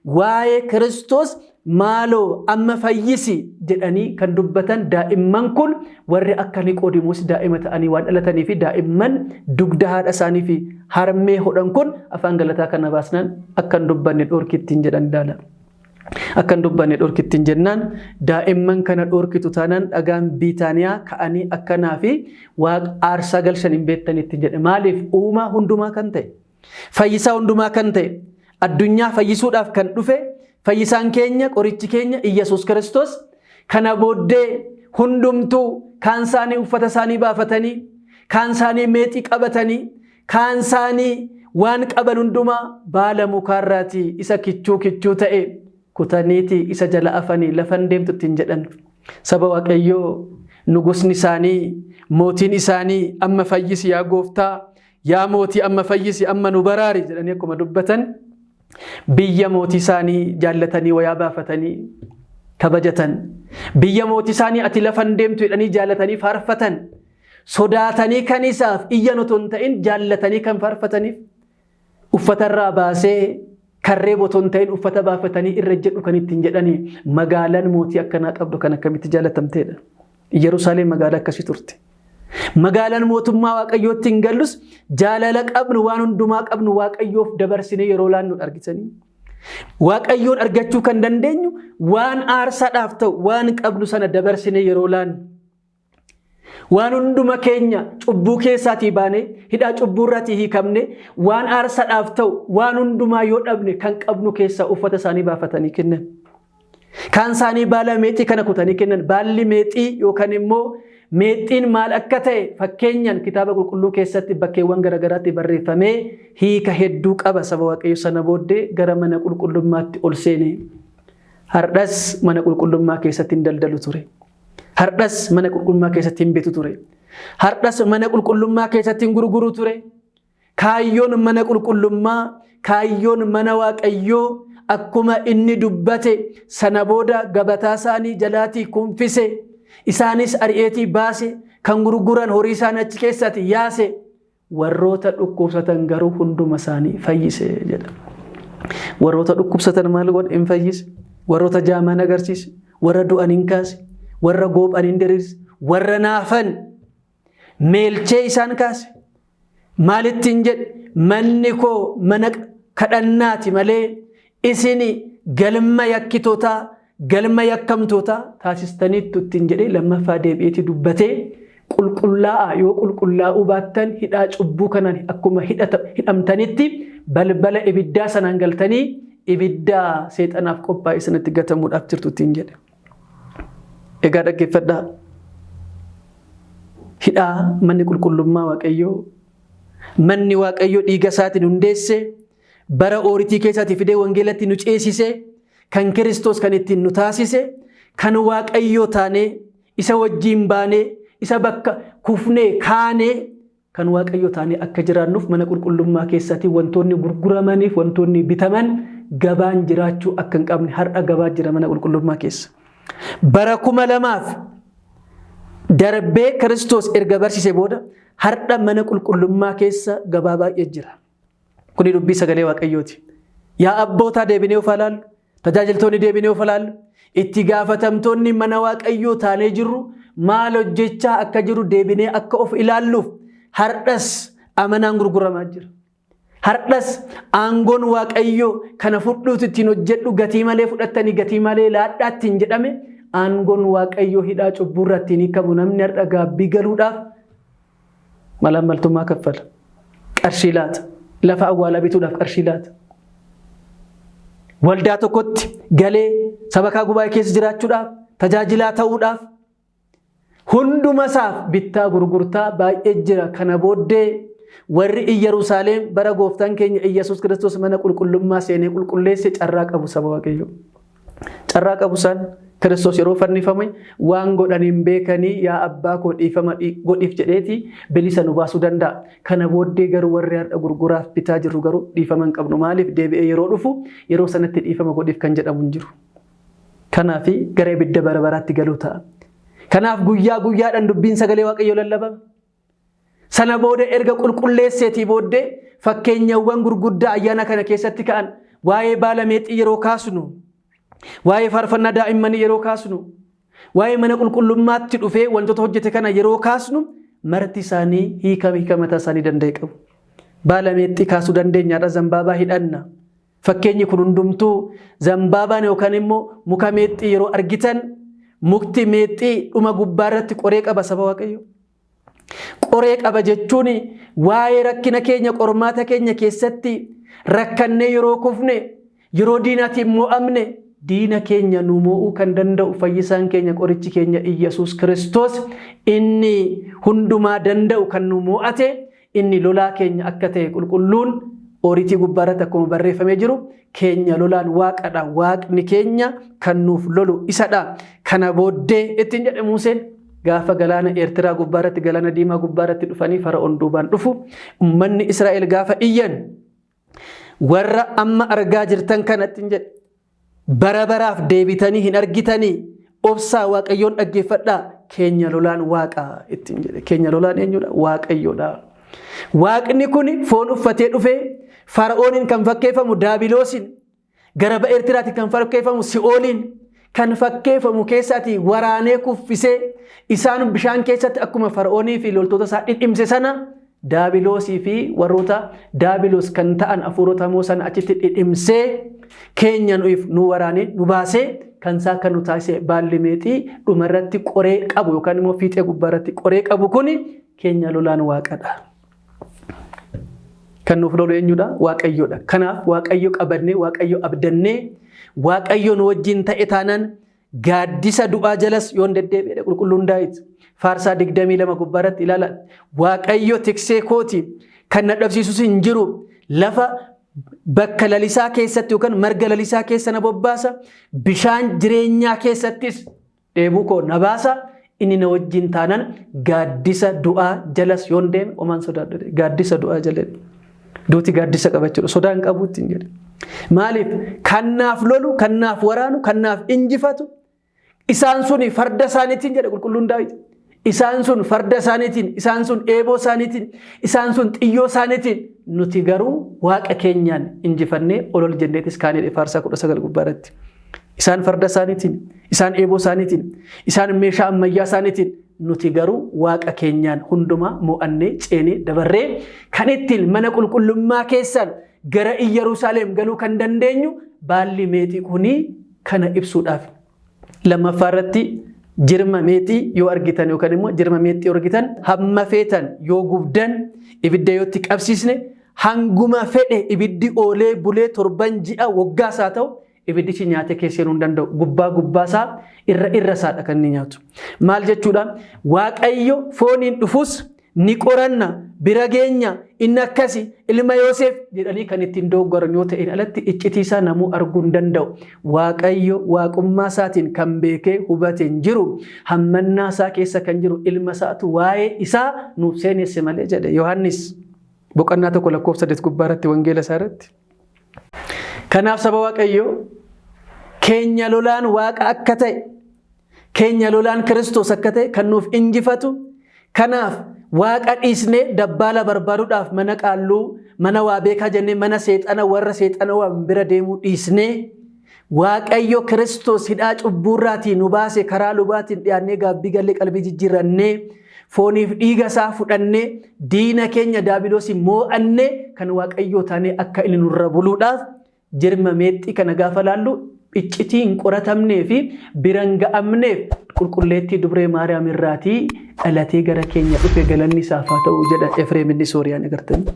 waa'ee Kiristoos maaloo amma fayyisi jedhanii kan dubbatan daa'imman kun warri akka Niqoodimoos daa'ima ta'anii waan dhalatanii fi daa'imman dugda haadha isaanii fi harmee hodhan kun afaan galataa kana baasnaan akkan dubbanne dhoorkittiin jedhan ilaala. Akkan dubbanne dhoorkittiin jennaan daa'imman kana dhoorkitu taanaan dhagaan Biitaaniyaa ka'anii akkanaa fi waaqa aarsaa galchan hin beektanitti jedhe. Maaliif? Uumaa hundumaa kan ta'e, fayyisaa hundumaa kan ta'e, addunyaa fayyisuudhaaf kan dhufe fayyisaan keenya qorichi keenya Iyyasuus Kiristoos kana booddee hundumtuu kaan isaanii uffata isaanii baafatanii kaan isaanii meexii qabatanii kaan isaanii waan qaban hundumaa baala mukaarraatii isa kichuu ta'e kutaniiti isa jala afanii lafan deemtu ittiin jedhan. Saba Waaqayyoo nugusni isaanii mootiin isaanii amma fayyisi yaa gooftaa yaa mootii amma fayyisi amma nu baraari jedhanii akkuma dubbatan biyya mootii isaanii jaallatanii wayaa baafatanii kabajatan. Biyya mootii isaanii ati lafan deemtu jedhanii jaallatanii faarfatan. Sodaatanii kan isaaf iyyan otoo hin ta'in jaallatanii kan faarfataniif uffatarraa baasee karree otoo hin ta'in uffata baafatanii irra jedhu kan ittiin jedhanii magaalaan mootii akkanaa qabdu kan akkamitti jaallatamteedha. Yerusaalem magaalaa akkasii turte. Magaalaan mootummaa Waaqayyootti hin gallus jaalala qabnu waan hundumaa qabnu Waaqayyoof dabarsinee yeroo laannu argisanii. Waaqayyoon argachuu kan dandeenyu waan aarsaadhaaf ta'u waan qabnu sana dabarsinee yeroo laannu. Waan hunduma keenya cubbuu keessaatii baanee hidhaa cubbuurraatii hiikamne waan aarsaadhaaf ta'u waan hundumaa yoo dhabne kan qabnu keessaa uffata isaanii baafatanii kennan. Kaan isaanii baala meexii kana kutanii kennan. Baalli meexii yookaan immoo meexiin maal akka ta'e fakkeenyaan kitaaba qulqulluu keessatti bakkeewwan garagaraatti barreeffamee hiika hedduu qaba. Saba Waaqayyo sana booddee gara mana qulqullummaatti ol seene. Hardhas mana qulqullummaa keessatti hin daldalu ture. Hardhas mana qulqullummaa keessatti hin bitu ture. Hardhas mana qulqullummaa keessatti hin gurguru ture. Kaayyoon mana qulqullummaa, kaayyoon mana Waaqayyoo akkuma inni dubbate sana booda gabataa isaanii jalaatii kunfise. Isaanis ari'eetii baase kan gurguran horii isaanii achi keessatti yaase warroota dhukkubsatan garuu hunduma isaanii fayyise jedha. Warroota dhukkubsatan maal godhe hin fayyise, warroota jaamaan agarsiise, warra du'an hin kaase, warra goophan hin diriirse, warra naafan meelchee isaan kaase. Maalittiin jedhe manni koo mana kadhannaati malee isini galma yakkitootaa galma yakkamtootaa taasistaniittu ittiin jedhee lammaffaa deebi'eeti dubbatee qulqullaa'aa yoo qulqullaa'uu baattan hidhaa cubbuu kanaan akkuma hidhamtanitti balbala ibiddaa sanaan galtanii ibiddaa seexanaaf qophaa'e sanatti gatamuudhaaf jirtu ittiin jedhe. Egaa dhaggeeffadhaa. Hidhaa manni qulqullummaa Waaqayyoo manni Waaqayyoo dhiiga isaatiin hundeesse bara ooritii keessatti fidee wangeelatti nu ceesise kan Kiristoos kan ittiin nu taasise kan Waaqayyoo taanee isa wajjin baanee isa bakka kufnee kaanee kan Waaqayyoo taanee akka jiraannuuf mana qulqullummaa keessatti wantoonni gurguramaniif wantoonni bitaman gabaan jiraachuu akka hin qabne har'a gabaa jira mana qulqullummaa keessa. Bara 2000 darbee Kiristoos erga barsiise booda har'a mana qulqullummaa keessa gabaa baay'ee jira. Kuni dubbii sagalee Waaqayyooti. Yaa abbootaa deebinee of ilaallu, tajaajiltoonni deebinee of ilaallu, itti gaafatamtoonni mana Waaqayyoo taanee jirru maal hojjechaa akka jiru deebinee akka of ilaalluuf har'as amanaan gurguramaa jira. Har'as aangoon Waaqayyoo kana fudhuutu ittiin hojjedhu gatii malee fudhattanii gatii malee laadhaa ittiin jedhame aangoon Waaqayyoo hidhaa cubburraa ittiin hiikamu namni har'a gaabbii galuudhaaf malaamaltummaa kaffala. Qarshii laata. Lafa awwaalaa bituudhaaf qarshii laata. Waldaa tokkotti galee sabakaa gubaa'ee keessa jiraachuudhaaf tajaajilaa ta'uudhaaf hunduma isaaf bittaa gurgurtaa baay'ee jira. Kana booddee warri Yerusaalem bara gooftaan keenya Iyyesuus Kiristoos mana qulqullummaa seenee qulqulleesse carraa qabu saba Waaqayyoo. Carraa qabu san Kiristoos yeroo fannifame waan godhaniin beekanii yaa abbaa koo dhiifama godhiif jedheeti bilisa nu baasuu danda'a. Kana booddee garuu warri har'a gurguraaf bitaa jirru garuu dhiifama hin qabnu. Maaliif deebi'ee yeroo dhufu yeroo sanatti dhiifama godhiif kan jedhamu hin jiru. Kanaaf gara ibidda bara baraatti galuu ta'a. Kanaaf guyyaa guyyaadhaan dubbiin sagalee Waaqayyoo lallabama. Sana booda erga qulqulleesseetii booddee fakkeenyawwan gurguddaa ayyaana kana keessatti ka'an waa'ee baala meexxii yeroo kaasnu, waa'ee faarfannaa daa'immanii yeroo kaasnu, waa'ee mana qulqullummaatti dhufee wantoota hojjete kana yeroo kaasnu marti isaanii hiika mataa isaanii danda'e qabu. Baala meexxii kaasuu dandeenyaadha, zambaabaa hidhanna. Fakkeenyi kun hundumtuu zambaabaan yookaan immoo muka meexxii yeroo argitan mukti meexxii dhuma gubbaarratti qoree qaba saba Waaqayyoo. Qoree qaba jechuun waa'ee rakkina keenya qormaata keenya keessatti rakkannee yeroo kufne yeroo diinaatiin mo'amne diina keenya nu mo'uu kan danda'u fayyisaan keenya qorichi keenya Iyyesuus Kiristoos inni hundumaa danda'u kan nu mo'ate inni lolaa keenya akka ta'e qulqulluun ooritii gubbaarratti akkuma barreeffamee jiru keenya lolaan waaqadha. Waaqni keenya kan nuuf lolu isadha. Kana booddee ittiin jedhe Museen gaafa galaana Eertiraa gubbaarratti galaana diimaa gubbaarratti dhufanii Fara'oon duubaan dhufu ummanni Israa'el gaafa iyyan warra amma argaa jirtan kanatti jedhe bara baraaf deebitanii hin argitanii obsaa Waaqayyoon dhaggeeffadhaa keenya lolaan waaqa ittiin jedhe. Keenya lolaan eenyudha? Waaqayyoodha. Waaqni kun foon uffatee dhufee Fara'ooniin kan fakkeeffamu Daabiloosiin, garaba Eertiraatti kan fakkeeffamu Si'ooliin kan fakkeeffamu keessatti waraanee kuffisee isaan bishaan keessatti akkuma Fara'oonii fi loltoota isaa dhidhimse sana Daabiloosii fi warroota Daabiloos kan ta'an hafuurota moo sana achitti dhidhimsee keenya nu waraanee nu baasee kan isaa kan nu taasise baalli meexxii dhumarratti qoree qabu yookaan immoo fiixee gubbaarratti qoree qabu kuni keenya lolaan waaqadha. Kan nuuf lolu eenyudha? Waaqayyoodha. Kanaaf Waaqayyo qabannee Waaqayyo abdannee Waaqayyo nu wajjin ta'e taanaan gaaddisa du'aa jalas yoon deddeebi'e qulqulluun Daawit Faarsaa 22 gubbaarratti ilaala. Waaqayyo tiksee kooti kan na dhabsiisus hin jiru lafa bakka lalisaa keessatti yookaan marga lalisaa keessa na bobbaasa bishaan jireenyaa keessattis dheebuu koo na baasa. Inni na wajjin taanaan gaaddisa du'aa jalas yoon deeme omaan sodaadha. Gaaddisa du'aa jala duuti gaaddisa qabachuudha. Sodaan qabuutti hin jedhe. Maaliif kannaaf lolu, kannaaf waraanu, kannaaf injifatu isaan suni farda isaaniitiin jedhe qulqulluun Daawit. isaan sun farda isaaniitiin, isaan sun eeboo isaaniitiin, isaan sun xiyyoo isaaniitiin, nuti garuu waaqa keenyaan injifannee olol jenneetis kaanee faarsaa 19 gubbaarratti. Isaan farda isaaniitiin, isaan eeboo isaaniitiin, isaan meeshaa ammayyaa isaaniitiin, nuti garuu waaqa keenyaan hundumaa mo'annee ceenee dabarree kan ittiin mana qulqullummaa keessaan gara Yerusaalem galuu kan dandeenyu baalli meexii kunii kana ibsuudhaaf. Lammaffaa irratti jirma meexii yoo argitan yookaan immoo jirma meexii yoo argitan hamma feetan yoo gubdan ibidda yoo itti qabsiisne hanguma fedhe ibiddi oolee bulee 7 ji'a waggaas haa ta'u ibiddichi nyaatee keesseenuu hin danda'u. Gubbaa irra isaadha kan inni nyaatu. Maal jechuudha? Waaqayyo fooniin dhufus ni qoranna bira geenya inni akkasi ilma Yoosef jedhanii kan ittiin doggoran yoo ta'in alatti iccitiisaa namuu arguu hin danda'u. Waaqayyo waaqummaa isaatiin kan beekee hubatee hin jiru hammannaa isaa keessa kan jiru ilma isaatu waa'ee isaa nuuf seenesse malee jedhe Yohaannis boqonnaa 1:8 gubbaarratti wangeela isaa irratti. Kanaaf saba Waaqayyo keenya lolaan waaqa akka ta'e, keenya lolaan Kiristoos akka ta'e kan nuuf injifatu. Kanaaf waaqa dhiisnee dabbaala barbaaduudhaaf mana qaalluu, mana waa beekaa jennee mana seexana warra seexana waan bira deemuu dhiisnee Waaqayyo Kiristoos hidhaa cubbuurraatii nu baase karaa lubaatiin dhiyaannee gaabbii gallee qalbii jijjiirannee fooniif dhiiga isaa fudhannee diina keenya daabiloosii moo'annee kan Waaqayyo taanee akka inni nurra buluudhaaf jirma meexxii kana gaafa laallu iccitii hin qoratamnee fi biran ga'amneef qulqulleettii dubree Maariyaam irraatii dhalatee gara keenya dhufe galanni isaaf haa ta'u jedha Efreem inni Sooriyaan agartanii.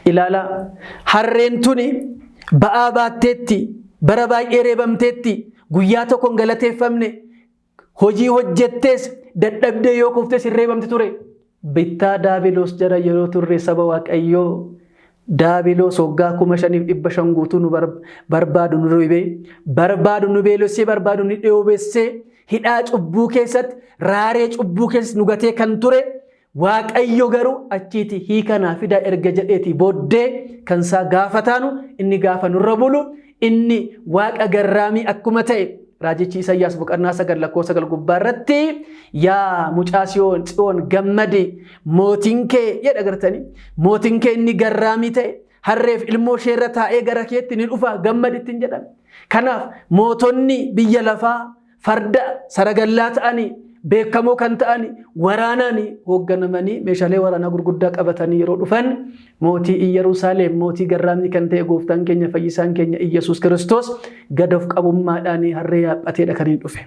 Ilaala harreen tuni ba'aa baatteetti bara baay'ee reebamteetti guyyaa tokkoon galateeffamne hojii hojjettees dadhabdee yoo kuftes hin reebamti ture. Bittaa daabiloos jara yeroo turre saba Waaqayyoo daabiloos waggaa 5,500 guutuu nu barbaadu nu roobee barbaadu nu beelessee barbaadu nu dheebessee hidhaa cubbuu keessatti raaree cubbuu keessatti nu gatee kan ture. Waaqayyo garuu achiiti hiikanaa fidaa erga jedheeti booddee kan isaa gaafa taanu inni gaafa nurra bulu inni waaqa garraamii akkuma ta'e raajichi Isaayyaas boqonnaa 9:9 gubbaarratti yaa mucaa Tsiyoon gammadi mootiin kee jedha agartanii. Mootiin kee inni garraamii ta'e harreef ilmoo isheerra taa'ee gara keetti ni dhufa gammadi ittiin jedhame. Kanaaf mootonni biyya lafaa farda saragallaa ta'anii beekamoo kan ta'anii waraananii hoogganamanii meeshaalee waraanaa gurguddaa qabatanii yeroo dhufan mootii Yerusaalem mootii garraamii kan ta'e gooftaan keenya fayyisaan keenya Iyyasuus Kiristoos gad of qabummaadhaan harree yaabbateedha kan hin dhufe.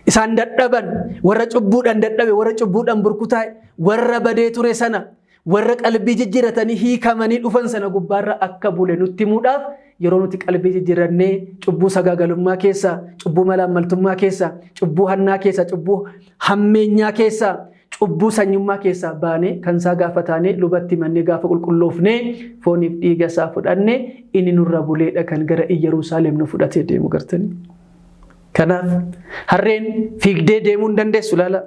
Isaan dadhaban warra cubbuudhaan dadhabe warra cubbuudhaan burkutaa'e warra badee ture sana warra qalbii jijjiiratanii hiikamanii dhufan sana gubbaarra akka bule nutti himuudhaaf yeroo nuti qalbii jijjiirannee cubbuu sagaagalummaa keessa, cubbuu malaammaltummaa keessa, cubbuu hannaa keessa, cubbuu hammeenyaa keessa, cubbuu sanyummaa keessa baanee kan isaa gaafa taanee lubatti mannee gaafa qulqulloofnee fooniif dhiiga isaa fudhannee inni nurra buleedha kan gara Yerusaalem nu fudhatee deemu gartanii. Kanaaf harreen fiigdee deemuu hin dandeessu laala.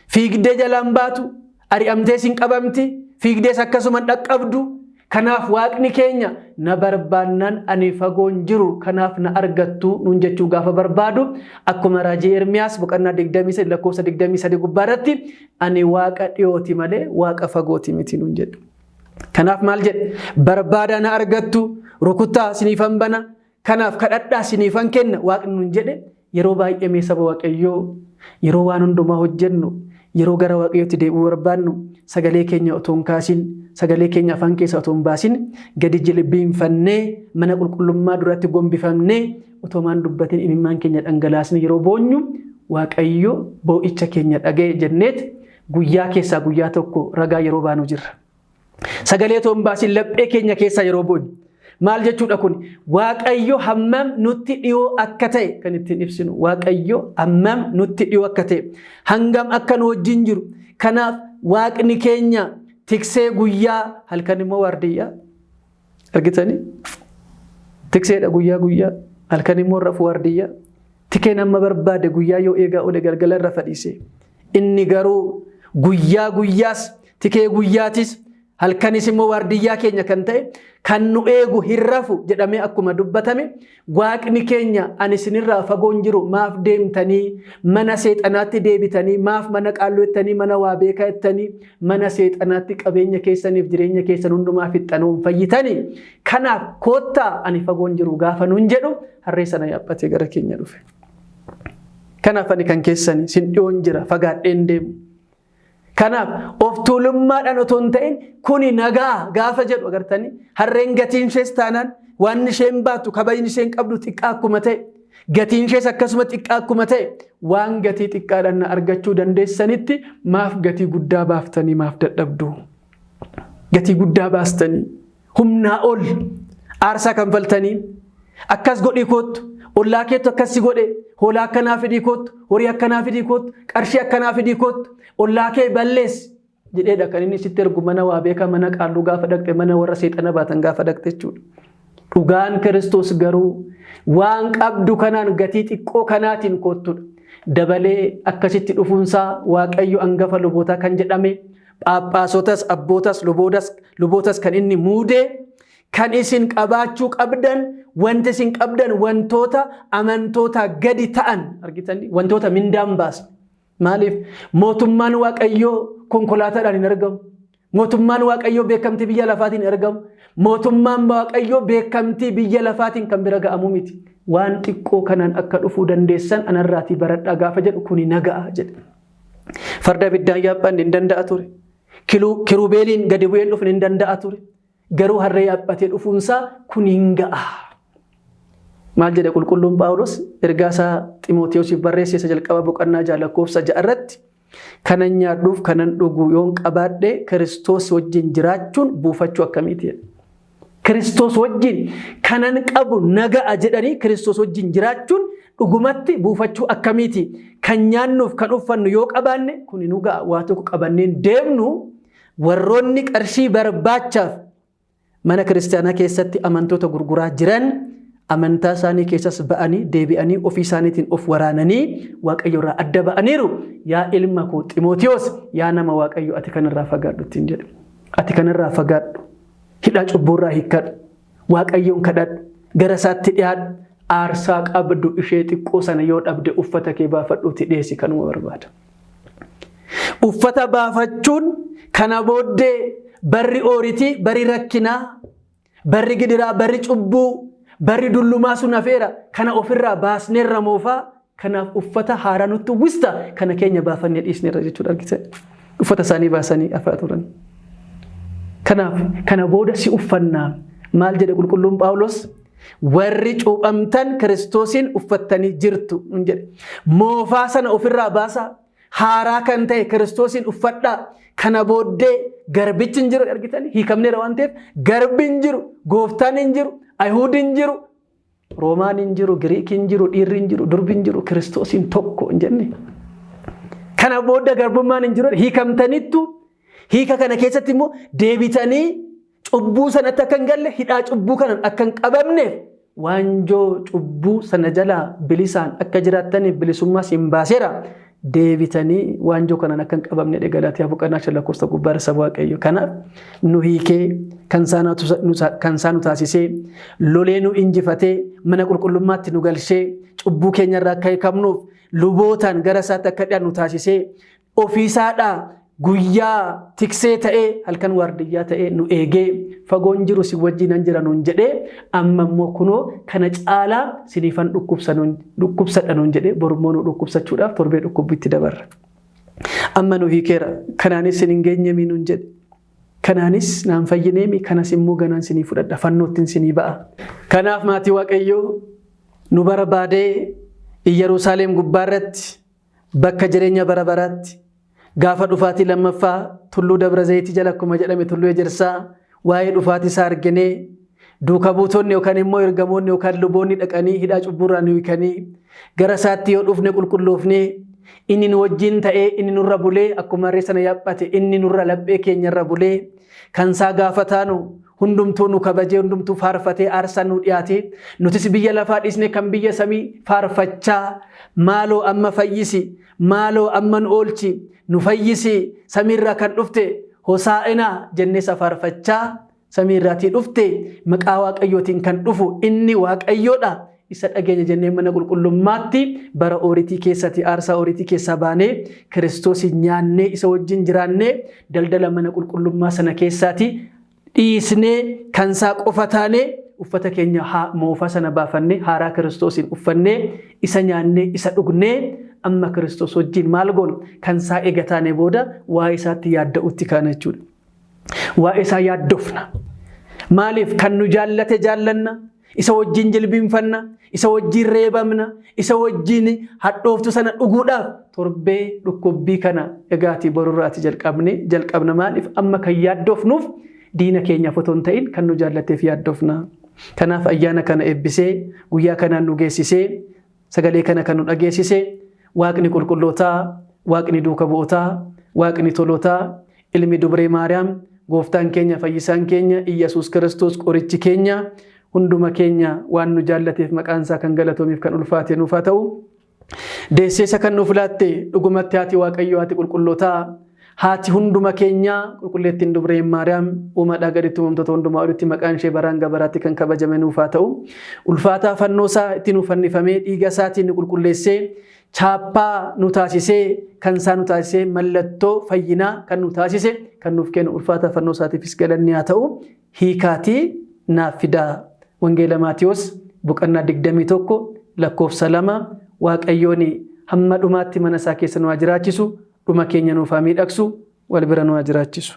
Fiigdee jalaan baatu ari'amtees hin qabamti fiigdees akkasuma dhaqqabdu. Kanaaf waaqni keenya na barbaannaan ani fagoon jiru kanaaf na argattu nuun jechuu gaafa barbaadu akkuma raajii Ermiyaas boqonnaa 23 gubbaarratti ani waaqa dhiyooti malee waaqa fagooti miti nuun jedhu. Kanaaf maal jedhe barbaada na argattu rukuttaa siniifan bana kanaaf kadhadhaa siniifan kenna waaqni nuun jedhe. Yeroo baay'ee mee saba Waaqayyoo yeroo waan hundumaa hojjennu yeroo gara Waaqayyootti deebi'uu barbaannu sagalee keenya otoo hin kaasin sagalee keenya afaan keessa otoo hin baasin gadi jilbiinfannee mana qulqullummaa duratti gombifamnee otoo maan dubbatin imimmaan keenya dhangalaasne yeroo boonyu Waaqayyo boo'icha keenya dhaga'e jenneet guyyaa keessaa guyyaa tokko ragaa yeroo baanu jirra. Sagalee otoo hin baasin laphee keenya keessaa yeroo boonyu maal jechuudha kun Waaqayyo hammam nutti dhiyoo akka ta'e kan ittiin ibsinu. Waaqayyo hammam nutti dhiyoo akka ta'e hangam akka nu wajjin jiru. Kanaaf waaqni keenya tiksee guyyaa halkan immoo waardiyyaa argitanii tikseedha guyyaa halkan immoo rafu waardiyyaa tikee nama barbaade guyyaa yoo eegaa ole galgala irra fadhiise inni garuu guyyaas tikee guyyaatis halkanis immoo waardiyyaa keenya kan ta'e kan nu eegu hirrafu jedhamee akkuma dubbatame waaqni keenya ani isinirraa fagoon jiru maaf deemtanii mana seexanaatti deebitanii maaf mana qaalloo ettanii mana waa beekaa ettanii mana seexanaatti qabeenya keessaniif jireenya keessan hundumaa fixxanuun fayyitanii kanaaf koottaa ani fagoon jiru gaafa nuun jedhu harree sana yaabbatee gara keenya dhufe. Kanaaf ani kan keessanii sin dhiyoon jira fagaadheen deemu. Kanaaf of tuulummaadhaan otoo hin ta'in kuni nagaa gaafa jedhu agartanii harreen gatiin ishees taanaan waan isheen baatu kabajni isheen qabdu xiqqaa akkuma ta'e gatiin ishees akkasuma xiqqaa akkuma ta'e waan gatii xiqqaadhaan argachuu dandeessanitti maaf gatii guddaa baaftanii maaf dadhabdu gatii guddaa baastanii humnaa ol aarsaa kanfaltanii akkas godhii koottu ollaa keettu akkasi godhe hoolaa akkanaa fidii koottu horii akkanaa fidii koottu qarshii akkanaa fidii koottu ollaa kee ballees jedheedha kan inni sitti ergu mana waa beekaa mana qaalluu gaafa dhaqxe mana warra seexana baatan gaafa dhaqxe jechuudha. Dhugaan Kiristoos garuu waan qabdu kanaan gatii xiqqoo kanaatiin koottudha. Dabalee akkasitti dhufuunsaa Waaqayyo hangafa lubootaa kan jedhame phaaphaasotas abbootas lubootas kan inni muudee kan isin qabaachuu qabdan wanti isin qabdan wantoota amantoota gadi ta'an argitanii wantoota mindaan baasa. Maaliif mootummaan Waaqayyoo konkolaataadhaan hin argamu. Mootummaan Waaqayyoo beekamtii biyya lafaatiin hin argamu. Mootummaan Waaqayyoo beekamtii biyya lafaatiin kan bira ga'amu miti. Waan xiqqoo kanaan akka dhufuu dandeessan anarraatii baradhaa gaafa jedhu kuni naga'a jedhe. Farda ibiddaan yaabbanne hin danda'a ture. Kirubeeliin gadi bu'een dhufne hin danda'a ture. Garuu harree yaabbatee dhufuunsaa kuni hin ga'a. Maal jedhe qulqulluun Phaawulos ergaa isaa Xiimotewosiif barreesse isa jalqaba boqonnaa 6 irratti kanan nyaadhuuf kanan dhugu yoon qabaadhe Kiristoos wajjin jiraachuun buufachuu akkamiiti? Kiristoos wajjin kanan qabu naga'a jedhanii Kiristoos wajjin jiraachuun dhugumatti buufachuu akkamiiti? Kan nyaannuuf kan uffannu yoo qabaanne kuni nu ga'a waa tokko qabanneen deemnu warroonni qarshii barbaachaaf mana kiristaanaa keessatti amantoota gurguraa jiran amantaa isaanii keessas ba'anii deebi'anii ofii isaaniitiin of waraananii Waaqayyo irraa adda ba'aniiru. Yaa ilma koo Xiimotewos yaa nama Waaqayyo ati kanarraa fagaadhu ittiin jedhe. Ati kanarraa fagaadhu. Hidhaa cubbuurraa hiikkadhu. Waaqayyoon kadhadhu. Gara isaatti dhiyaadhu. Aarsaa qabdu ishee xiqqoo sana yoo dhabde uffata kee baafadhuuti dhiyeessi kanuma barbaada. Uffata baafachuun kana booddee barri ooritii, barri rakkinaa, barri gidiraa, barri cubbuu barri dullumaa sun hafeera kana ofirraa baasneerra moofaa kanaaf uffata haaraa nutti uwwista kana keenya baafannee dhiisneerra jechuudha argite uffata isaanii baasanii afaa turan. Kanaaf kana booda si uffannaa maal jedhe qulqulluun Phaawulos warri cuuphamtan Kiristoosiin uffattanii jirtu jedhe moofaa sana ofirraa baasaa haaraa kan ta'e Kiristoosiin uffadhaa kana booddee garbichi hin jiru argitanii hiikamneera waan ta'eef garbi hin jiru gooftaan hin jiru Ayhuud hin jiru Roomaan hin jiru Giriik hin jiru dhiirri hin jiru durbi hin jiru Kiristoosiin tokko hin jenne kana booda garbummaan hin jiru hiikamtanittu hiika kana keessatti immoo deebitanii cubbuu sanatti akka hin galle hidhaa cubbuu kanan akka hin qabamneef waanjoo cubbuu sana jalaa bilisaan akka jiraattaniif bilisummaa siin baaseera deebitanii waanjoo kanan akka hin qabamne Galaatiyaa boqonnaa 5 gubbaarra saba Waaqayyo kanaaf nu hiikee kan saanu taasisee lolee nu injifatee mana qulqullummaatti nu galchee cubbuu keenyarraa akka hiikamnuuf lubootaan gara isaatti akka dhiyaannu taasisee ofiisaadhaa guyyaa tiksee ta'ee halkan waardiyyaa ta'ee nu eegee fagoon jiru si wajjinan jira nuun jedhee amma immoo kunoo kana caalaa siniifan dhukkubsadha nuun jedhee borummoo nu dhukkubsachuudhaaf torbee dhukkubbitti dabarra. Amma nu hiikeera kanaanis sin hin geenyemii nuun jedhe kanaanis naan fayyineemi kanas immoo ganaan sinii fudhadha fannoottiin sinii ba'a. Kanaaf maatii Waaqayyoo nu barbaadee Yerusaalem gubbaarratti bakka jireenya bara baraatti gaafa dhufaatii lammaffaa tulluu Dabra Zayitii jala akkuma jedhame tulluu Ejersaa waa'ee dhufaatii isaa arginee duuka buutonni yookaan immoo ergamoonni yookaan luboonni dhaqanii hidhaa cubbuurraa nu hiikanii gara isaatti yoo dhufne qulqulloofnee inni nu wajjin ta'ee inni nurra bulee akkuma harree sana yaabbate inni nurra laphee keenyarra bulee kan isaa gaafa taanu hundumtuu nu kabajee hundumtuu faarfatee aarsaa nu dhiyaate nutis biyya lafaa dhiisne kan biyya samii faarfachaa maaloo amma fayyisi maaloo amma nu oolchi nu fayyisi samiirraa kan dhufte hosaa'inaa jennee safaarfachaa samii irraatii dhufte maqaa waaqayyootiin kan dhufu inni waaqayyoodha isa dhageenya jennee mana qulqullummaatti bara ooritii keessatti aarsaa ooritii keessaa baanee Kiristoosin nyaannee isa wajjin jiraannee daldala mana qulqullummaa sana keessaatti dhiisnee kansaa qofa taanee uffata keenya moofaa sana baafannee haaraa Kiristoosin uffannee isa nyaannee isa dhugnee amma Kiristoos wajjin maal goonu kansaa eegataanee booda waa isaatti yaadda'utti kaana jechuudha. Waa isaa yaaddofna. Maaliif kan nu jaallate jaallanna isa wajjin jilbiinfanna isa wajjin reebamna isa wajjin hadhooftu sana dhuguudhaaf torbee dhukkubbii kana egaati borurraati jalqabna maaliif amma kan yaaddofnuuf diina keenya fotoon ta'in kan nu jaallateef yaaddofna. Kanaaf ayyaana kana eebbisee guyyaa kanaan nu geessisee sagalee kana kan nu dhageessisee waaqni qulqullootaa waaqni duuka bu'ootaa waaqni tolootaa ilmi dubree Maariyaam gooftaan keenya fayyisaan keenya Iyyesuus Kiristoos qorichi keenya hunduma keenya waan nu jaallateef maqaan isaa kan galatoomiif kan ulfaate nuuf haa ta'u. Deesseessa kan nuuf laatte dhugumatti haati waaqayyoo haati qulqullootaa haati hunduma keenya qulqulleettiin dubree Maariyaam uumaadhaa gaditti uumamtoota hundumaa olitti maqaan ishee baraan gabaraatti kan kabajame nuuf haa ta'u. Ulfaataa fannoo isaa ittiin ufannifamee dhiiga isaatiin nu qulqulleessee chaappaa nu taasisee kan isaa nu taasisee mallattoo fayyinaa kan nu taasise kan nuuf kennu ulfaataa fannoo isaatiifis galanni haa ta'u. Hiikaatii naaf fidaa wangeela Maatiyos boqonnaa 21 lakkoofsa 2 waaqayyoon hamma dhumaatti mana isaa keessa nu haa jiraachisu dhuma keenya nuuf haa miidhagsu wal bira nu haa jiraachisu.